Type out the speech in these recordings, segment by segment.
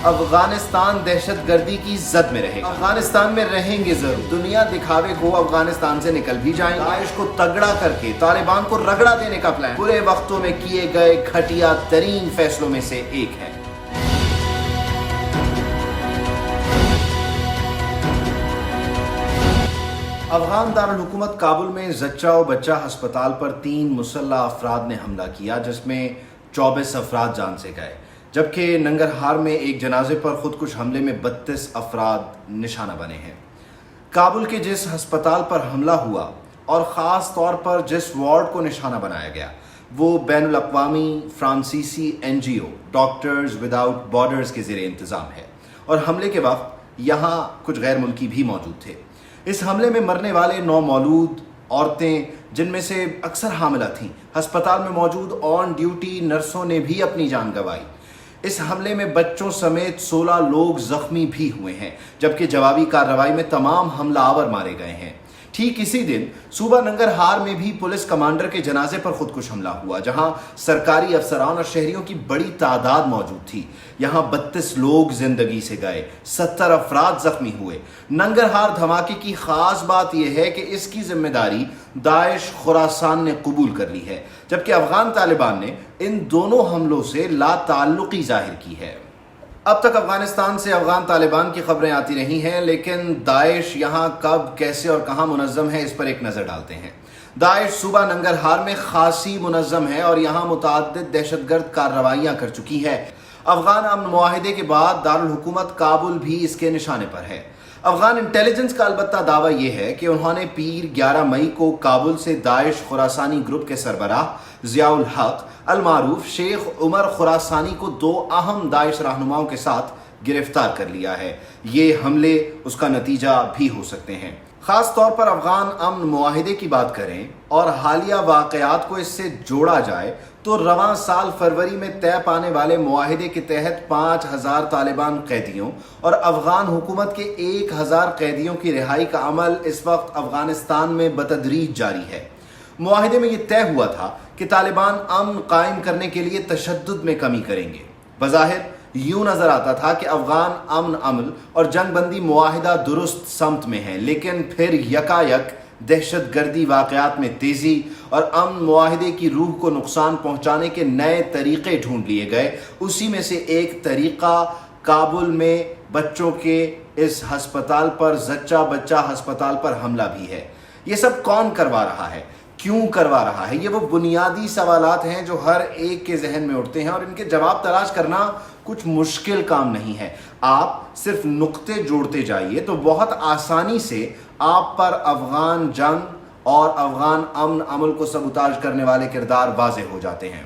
افغانستان دہشت گردی کی زد میں رہے گا، افغانستان میں رہیں گے ضرور، دنیا دکھاوے کو افغانستان سے نکل بھی جائیں، داعش کو تگڑا کر کے طالبان کو رگڑا دینے کا پلان برے وقتوں میں کیے گئے گھٹیا ترین فیصلوں میں سے ایک ہے۔ افغان دارالحکومت کابل میں زچہ و بچہ ہسپتال پر 3 مسلح افراد نے حملہ کیا، جس میں 24 افراد جان سے گئے، جبکہ ننگرہار میں ایک جنازے پر خودکش حملے میں 32 افراد نشانہ بنے ہیں۔ کابل کے جس ہسپتال پر حملہ ہوا اور خاص طور پر جس وارڈ کو نشانہ بنایا گیا وہ بین الاقوامی فرانسیسی NGO ڈاکٹرز وداؤٹ بارڈرز کے زیر انتظام ہے، اور حملے کے وقت یہاں کچھ غیر ملکی بھی موجود تھے۔ اس حملے میں مرنے والے 9 مولود عورتیں، جن میں سے اکثر حاملہ تھیں، ہسپتال میں موجود آن ڈیوٹی نرسوں نے بھی اپنی جان گنوائی۔ اس حملے میں بچوں سمیت 16 لوگ زخمی بھی ہوئے ہیں، جبکہ جوابی کارروائی میں تمام حملہ آور مارے گئے ہیں۔ ٹھیک اسی دن صوبہ ننگرہار میں بھی پولیس کمانڈر کے جنازے پر خودکش حملہ ہوا، جہاں سرکاری افسران اور شہریوں کی بڑی تعداد موجود تھی۔ یہاں 32 لوگ زندگی سے گئے، 70 افراد زخمی ہوئے۔ ننگرہار دھماکے کی خاص بات یہ ہے کہ اس کی ذمہ داری داعش خراسان نے قبول کر لی ہے، جبکہ افغان طالبان نے ان دونوں حملوں سے لا تعلقی ظاہر کی ہے۔ اب تک افغانستان سے افغان طالبان کی خبریں آتی رہی ہیں، لیکن داعش یہاں کب، کیسے اور کہاں منظم ہے، اس پر ایک نظر ڈالتے ہیں۔ داعش صوبہ ننگرہار میں خاصی منظم ہے اور یہاں متعدد دہشت گرد کارروائیاں کر چکی ہے۔ افغان امن معاہدے کے بعد دارالحکومت کابل بھی اس کے نشانے پر ہے۔ افغان انٹیلیجنس کا البتہ دعویٰ یہ ہے کہ انہوں نے پیر 11 مئی کو کابل سے داعش خراسانی گروپ کے سربراہ ضیاء الحق المعروف شیخ عمر خراسانی کو 2 اہم داعش رہنماؤں کے ساتھ گرفتار کر لیا ہے۔ یہ حملے اس کا نتیجہ بھی ہو سکتے ہیں۔ خاص طور پر افغان امن معاہدے کی بات کریں اور حالیہ واقعات کو اس سے جوڑا جائے تو رواں سال فروری میں طے پانے والے معاہدے کے تحت 5000 طالبان قیدیوں اور افغان حکومت کے 1000 قیدیوں کی رہائی کا عمل اس وقت افغانستان میں بتدریج جاری ہے۔ معاہدے میں یہ طے ہوا تھا کہ طالبان امن قائم کرنے کے لیے تشدد میں کمی کریں گے۔ بظاہر یوں نظر آتا تھا کہ افغان امن عمل اور جنگ بندی معاہدہ درست سمت میں ہے، لیکن پھر یکایک دہشت گردی واقعات میں تیزی اور امن معاہدے کی روح کو نقصان پہنچانے کے نئے طریقے ڈھونڈ لیے گئے۔ اسی میں سے ایک طریقہ کابل میں بچوں کے اس ہسپتال پر، زچہ بچہ ہسپتال پر حملہ بھی ہے۔ یہ سب کون کروا رہا ہے، کیوں کروا رہا ہے؟ یہ وہ بنیادی سوالات ہیں جو ہر ایک کے ذہن میں اٹھتے ہیں، اور ان کے جواب تلاش کرنا کچھ مشکل کام نہیں ہے۔ آپ صرف نقطے جوڑتے جائیے تو بہت آسانی سے آپ پر افغان جنگ اور افغان امن عمل کو سبوتاژ کرنے والے کردار واضح ہو جاتے ہیں۔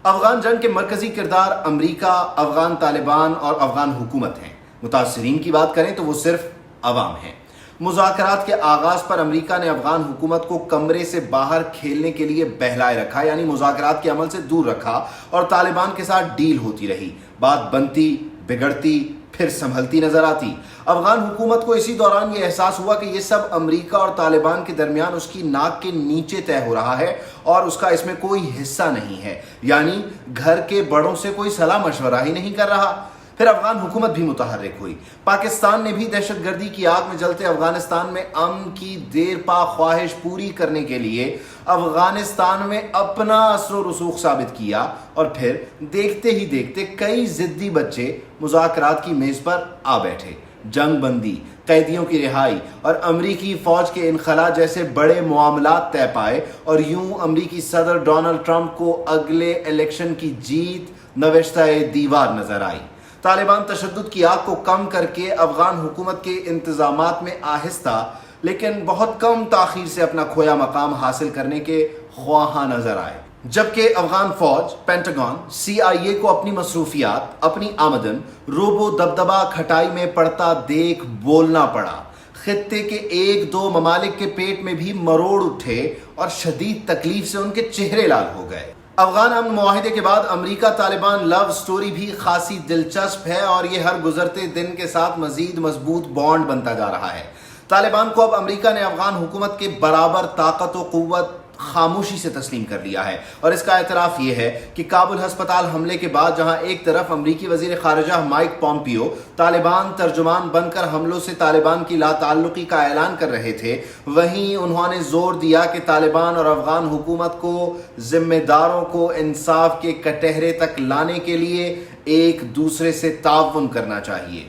افغان جنگ کے مرکزی کردار امریکہ، افغان طالبان اور افغان حکومت ہیں۔ متاثرین کی بات کریں تو وہ صرف عوام ہیں۔ مذاکرات کے آغاز پر امریکہ نے افغان حکومت کو کمرے سے باہر کھیلنے کے لیے بہلائے رکھا، یعنی مذاکرات کے عمل سے دور رکھا، اور طالبان کے ساتھ ڈیل ہوتی رہی۔ بات بنتی، بگڑتی، پھر سنبھلتی نظر آتی۔ افغان حکومت کو اسی دوران یہ احساس ہوا کہ یہ سب امریکہ اور طالبان کے درمیان اس کی ناک کے نیچے طے ہو رہا ہے اور اس کا اس میں کوئی حصہ نہیں ہے، یعنی گھر کے بڑوں سے کوئی صلاح مشورہ ہی نہیں کر رہا۔ پھر افغان حکومت بھی متحرک ہوئی۔ پاکستان نے بھی دہشت گردی کی آگ میں جلتے افغانستان میں امن کی دیر پا خواہش پوری کرنے کے لیے افغانستان میں اپنا اثر و رسوخ ثابت کیا، اور پھر دیکھتے ہی دیکھتے کئی ضدی بچے مذاکرات کی میز پر آ بیٹھے۔ جنگ بندی، قیدیوں کی رہائی اور امریکی فوج کے انخلاء جیسے بڑے معاملات طے پائے، اور یوں امریکی صدر ڈونلڈ ٹرمپ کو اگلے الیکشن کی جیت نوشتہ دیوار نظر آئی۔ طالبان تشدد کی آگ کو کم کر کے افغان حکومت کے انتظامات میں آہستہ لیکن بہت کم تاخیر سے اپنا کھویا مقام حاصل کرنے کے خواہاں نظر آئے، جبکہ افغان فوج، پینٹاگون، CIA کو اپنی مصروفیات، اپنی آمدن، روبو دبدبہ کھٹائی میں پڑتا دیکھ بولنا پڑا۔ خطے کے 1-2 ممالک کے پیٹ میں بھی مروڑ اٹھے اور شدید تکلیف سے ان کے چہرے لال ہو گئے۔ افغان امن معاہدے کے بعد امریکہ طالبان لو سٹوری بھی خاصی دلچسپ ہے، اور یہ ہر گزرتے دن کے ساتھ مزید مضبوط بانڈ بنتا جا رہا ہے۔ طالبان کو اب امریکہ نے افغان حکومت کے برابر طاقت و قوت خاموشی سے تسلیم کر لیا ہے، اور اس کا اعتراف یہ ہے کہ کابل ہسپتال حملے کے بعد جہاں ایک طرف امریکی وزیر خارجہ مائک پومپیو طالبان ترجمان بن کر حملوں سے طالبان کی لا تعلقی کا اعلان کر رہے تھے، وہیں انہوں نے زور دیا کہ طالبان اور افغان حکومت کو ذمہ داروں کو انصاف کے کٹہرے تک لانے کے لیے ایک دوسرے سے تعاون کرنا چاہیے۔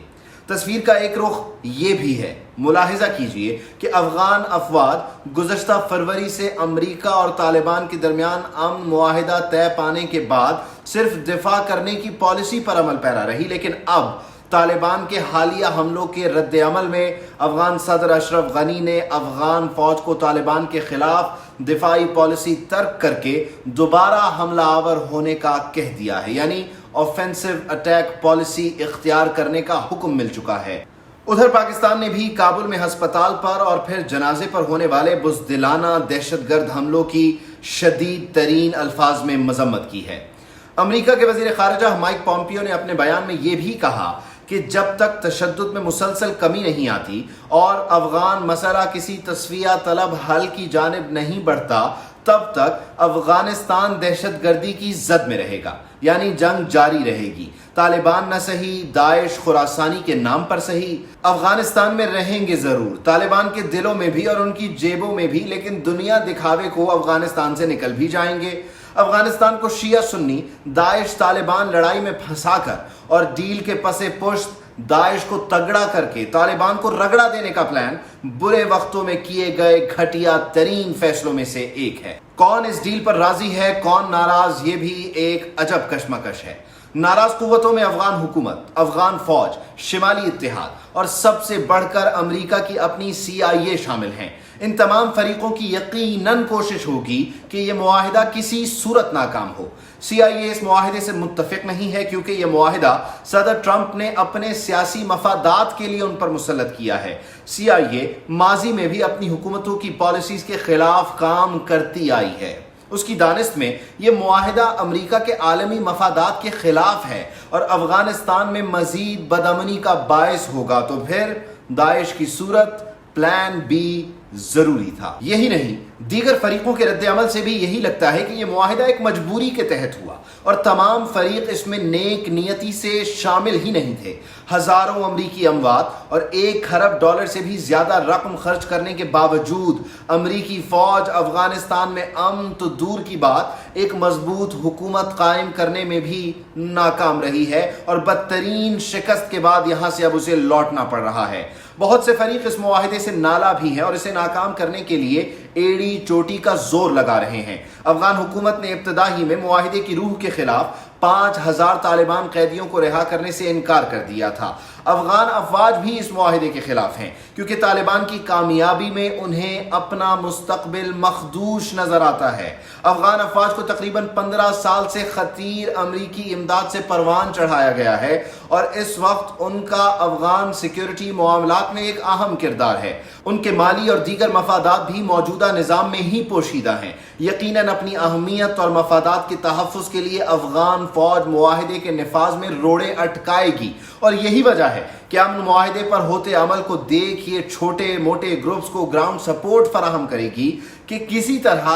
تصویر کا ایک رخ یہ بھی ہے۔ ملاحظہ کیجئے کہ افغان افواج گزشتہ فروری سے امریکہ اور طالبان کے درمیان امن معاہدہ طے پانے کے بعد صرف دفاع کرنے کی پالیسی پر عمل پیرا رہی، لیکن اب طالبان کے حالیہ حملوں کے رد عمل میں افغان صدر اشرف غنی نے افغان فوج کو طالبان کے خلاف دفاعی پالیسی ترک کر کے دوبارہ حملہ آور ہونے کا کہہ دیا ہے، یعنی آفینسو اٹیک پالیسی اختیار کرنے کا حکم مل چکا ہے۔ ادھر پاکستان نے بھی کابل میں ہسپتال پر اور پھر جنازے پر ہونے والے بزدلانہ دہشت گرد حملوں کی شدید ترین الفاظ میں مذمت کی ہے۔ امریکہ کے وزیر خارجہ مائک پومپیو نے اپنے بیان میں یہ بھی کہا کہ جب تک تشدد میں مسلسل کمی نہیں آتی اور افغان مسئلہ کسی تصفیہ طلب حل کی جانب نہیں بڑھتا، تب تک افغانستان دہشت گردی کی زد میں رہے گا، یعنی جنگ جاری رہے گی۔ طالبان نہ صحیح، داعش خراسانی کے نام پر صحیح، افغانستان میں رہیں گے ضرور، طالبان کے دلوں میں بھی اور ان کی جیبوں میں بھی، لیکن دنیا دکھاوے کو افغانستان سے نکل بھی جائیں گے۔ افغانستان کو شیعہ سنی داعش طالبان لڑائی میں پھنسا کر اور ڈیل کے پس پشت داعش کو تگڑا کر کے طالبان کو رگڑا دینے کا پلان برے وقتوں میں کیے گئے گھٹیا ترین فیصلوں میں سے ایک ہے۔ کون اس ڈیل پر راضی ہے، کون ناراض، یہ بھی ایک عجب کشمکش ہے۔ ناراض قوتوں میں افغان حکومت، افغان فوج، شمالی اتحاد اور سب سے بڑھ کر امریکہ کی اپنی CIA شامل ہیں۔ ان تمام فریقوں کی یقیناً کوشش ہوگی کہ یہ معاہدہ کسی صورت ناکام ہو۔ CIA اس معاہدے سے متفق نہیں ہے کیونکہ یہ معاہدہ صدر ٹرمپ نے اپنے سیاسی مفادات کے لیے ان پر مسلط کیا ہے۔ CIA ماضی میں بھی اپنی حکومتوں کی پالیسیز کے خلاف کام کرتی آئی ہے۔ اس کی دانست میں یہ معاہدہ امریکہ کے عالمی مفادات کے خلاف ہے اور افغانستان میں مزید بدامنی کا باعث ہوگا، تو پھر داعش کی صورت پلان بی ضروری تھا۔ یہی نہیں، دیگر فریقوں کے رد عمل سے بھی یہی لگتا ہے کہ یہ معاہدہ ایک مجبوری کے تحت ہوا اور تمام فریق اس میں نیک نیتی سے شامل ہی نہیں تھے۔ ہزاروں امریکی اموات اور $1 کھرب سے بھی زیادہ رقم خرچ کرنے کے باوجود امریکی فوج افغانستان میں امن تو دور کی بات ایک مضبوط حکومت قائم کرنے میں بھی ناکام رہی ہے، اور بدترین شکست کے بعد یہاں سے اب اسے لوٹنا پڑ رہا ہے۔ بہت سے فریق اس معاہدے سے نالا بھی ہیں اور اسے ناکام کرنے کے لیے ایڑی چوٹی کا زور لگا رہے ہیں۔ افغان حکومت نے ابتدا ہی میں معاہدے کی روح کے خلاف 5000 طالبان قیدیوں کو رہا کرنے سے انکار کر دیا تھا۔ افغان افواج بھی اس معاہدے کے خلاف ہیں کیونکہ طالبان کی کامیابی میں انہیں اپنا مستقبل مخدوش نظر آتا ہے۔ افغان افواج کو تقریباً 15 سال سے خطیر امریکی امداد سے پروان چڑھایا گیا ہے اور اس وقت ان کا افغان سیکیورٹی معاملات میں ایک اہم کردار ہے۔ ان کے مالی اور دیگر مفادات بھی موجودہ نظام میں ہی پوشیدہ ہیں۔ یقیناً اپنی اہمیت اور مفادات کے تحفظ کے لیے افغان فوج معاہدے کے نفاذ میں روڑے اٹکائے گی، اور یہی وجہ ہے کہ امن معاہدے پر ہوتے عمل کو دیکھ یہ چھوٹے موٹے گروپس کو گراؤنڈ سپورٹ فراہم کرے گی کہ کسی طرح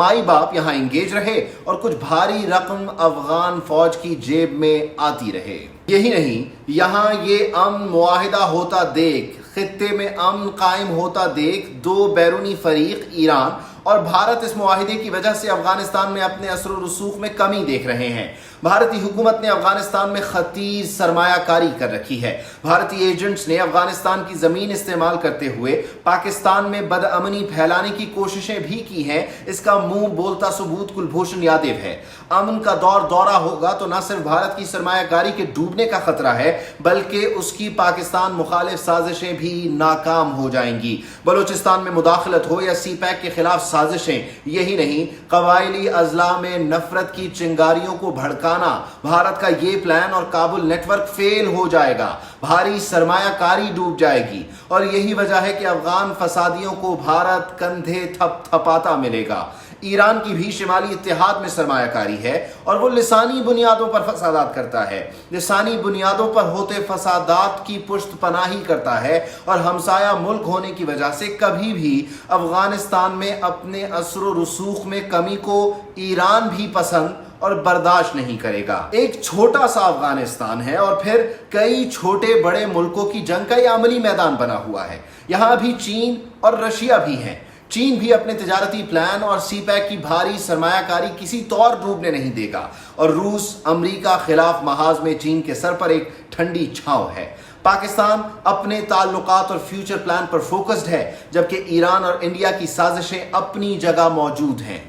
مائی باپ یہاں انگیج رہے اور کچھ بھاری رقم افغان فوج کی جیب میں آتی رہے۔ یہی نہیں، یہاں یہ امن معاہدہ ہوتا دیکھ، خطے میں امن قائم ہوتا دیکھ، دو بیرونی فریق ایران اور بھارت اس معاہدے کی وجہ سے افغانستان میں اپنے اثر و رسوخ میں کمی دیکھ رہے ہیں۔ بھارتی حکومت نے افغانستان میں خطیر سرمایہ کاری کر رکھی ہے۔ بھارتی ایجنٹس نے افغانستان کی زمین استعمال کرتے ہوئے پاکستان میں بدامنی پھیلانے کی کوششیں بھی کی ہیں۔ اس کا منہ بولتا ثبوت کلبھوشن یادو ہے۔ امن کا دورہ ہوگا تو نہ صرف بھارت کی سرمایہ کاری کے ڈوبنے کا خطرہ ہے بلکہ اس کی پاکستان مخالف سازشیں بھی ناکام ہو جائیں گی۔ بلوچستان میں مداخلت ہو یا سی پیک کے خلاف سازشیں، یہی نہیں، قبائلی اضلاع میں نفرت کی چنگاریوں کو بھڑکانا، بھارت کا یہ پلان اور کابل نیٹ ورک فیل ہو جائے گا، بھاری سرمایہ کاری ڈوب جائے گی، اور یہی وجہ ہے کہ افغان فسادیوں کو بھارت کندھے تھپ تھپاتا ملے گا۔ ایران کی بھی شمالی اتحاد میں سرمایہ کاری ہے اور وہ لسانی بنیادوں پر فسادات کرتا ہے، لسانی بنیادوں پر ہوتے فسادات کی پشت پناہی کرتا ہے اور ہمسایہ ملک ہونے کی وجہ سے کبھی بھی افغانستان میں اپنے اثر و رسوخ میں کمی کو ایران بھی پسند اور برداشت نہیں کرے گا۔ ایک چھوٹا سا افغانستان ہے اور پھر کئی چھوٹے بڑے ملکوں کی جنگ کا یہ عملی میدان بنا ہوا ہے۔ یہاں بھی چین اور رشیا بھی ہیں۔ چین بھی اپنے تجارتی پلان اور سی پیک کی بھاری سرمایہ کاری کسی طور ڈوبنے نہیں دے گا، اور روس امریکہ خلاف محاذ میں چین کے سر پر ایک ٹھنڈی چھاؤں ہے۔ پاکستان اپنے تعلقات اور فیوچر پلان پر فوکسڈ ہے، جبکہ ایران اور انڈیا کی سازشیں اپنی جگہ موجود ہیں۔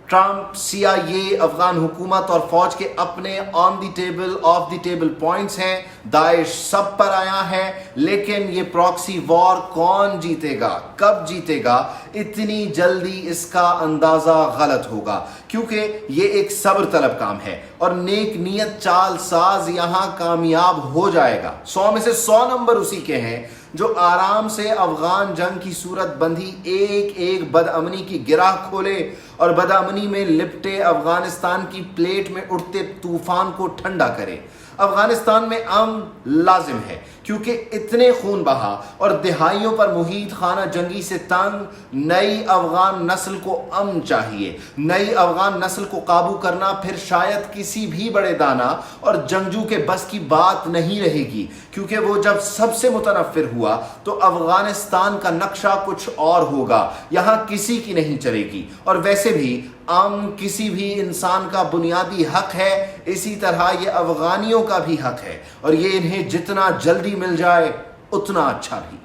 ٹرمپ، CIA، افغان حکومت اور فوج کے اپنے on the table off the table points ہیں، داعش سب پر آیا ہے، لیکن یہ پراکسی وار کون جیتے گا، کب جیتے گا، اتنی جلدی اس کا اندازہ غلط ہوگا، کیونکہ یہ ایک صبر طلب کام ہے اور نیک نیت چال ساز یہاں کامیاب ہو جائے گا۔ 100 میں سے 100 نمبر اسی کے ہیں جو آرام سے افغان جنگ کی صورت بندی ایک ایک بدامنی کی گرہ کھولے اور بدامنی میں لپٹے افغانستان کی پلیٹ میں اٹھتے طوفان کو ٹھنڈا کرے۔ افغانستان میں امن لازم ہے، کیونکہ اتنے خون بہا اور دہائیوں پر محیط خانہ جنگی سے تنگ نئی افغان نسل کو امن چاہیے۔ نئی افغان نسل کو قابو کرنا پھر شاید کسی بھی بڑے دانا اور جنگجو کے بس کی بات نہیں رہے گی، کیونکہ وہ جب سب سے متنفر ہوا تو افغانستان کا نقشہ کچھ اور ہوگا، یہاں کسی کی نہیں چلے گی۔ اور ویسے بھی امن کسی بھی انسان کا بنیادی حق ہے، اسی طرح یہ افغانیوں کا بھی حق ہے، اور یہ انہیں جتنا جلدی مل جائے اتنا اچھا بھی۔